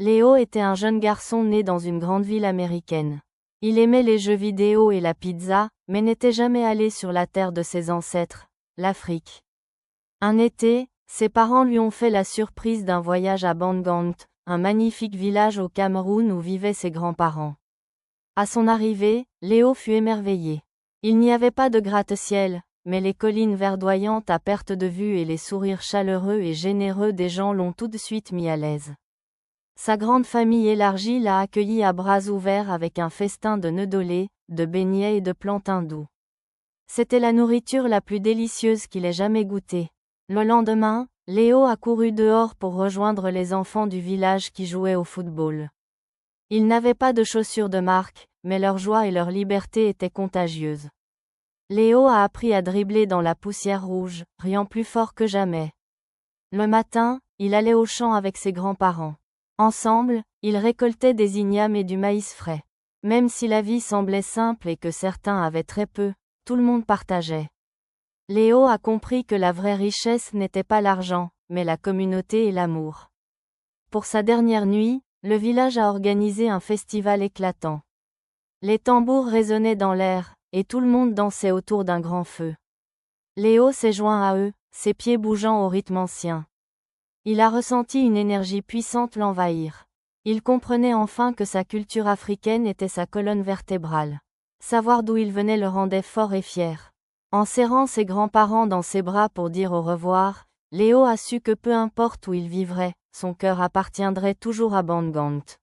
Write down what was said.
Léo était un jeune garçon né dans une grande ville américaine. Il aimait les jeux vidéo et la pizza, mais n'était jamais allé sur la terre de ses ancêtres, l'Afrique. Un été, ses parents lui ont fait la surprise d'un voyage à Bangangt, un magnifique village au Cameroun où vivaient ses grands-parents. À son arrivée, Léo fut émerveillé. Il n'y avait pas de gratte-ciel, mais les collines verdoyantes à perte de vue et les sourires chaleureux et généreux des gens l'ont tout de suite mis à l'aise. Sa grande famille élargie l'a accueilli à bras ouverts avec un festin de nœuds d'olé, de beignets et de plantains doux. C'était la nourriture la plus délicieuse qu'il ait jamais goûtée. Le lendemain, Léo a couru dehors pour rejoindre les enfants du village qui jouaient au football. Ils n'avaient pas de chaussures de marque, mais leur joie et leur liberté étaient contagieuses. Léo a appris à dribbler dans la poussière rouge, riant plus fort que jamais. Le matin, il allait au champ avec ses grands-parents. Ensemble, ils récoltaient des ignames et du maïs frais. Même si la vie semblait simple et que certains avaient très peu, tout le monde partageait. Léo a compris que la vraie richesse n'était pas l'argent, mais la communauté et l'amour. Pour sa dernière nuit, le village a organisé un festival éclatant. Les tambours résonnaient dans l'air, et tout le monde dansait autour d'un grand feu. Léo s'est joint à eux, ses pieds bougeant au rythme ancien. Il a ressenti une énergie puissante l'envahir. Il comprenait enfin que sa culture africaine était sa colonne vertébrale. Savoir d'où il venait le rendait fort et fier. En serrant ses grands-parents dans ses bras pour dire au revoir, Léo a su que peu importe où il vivrait, son cœur appartiendrait toujours à Bangangt.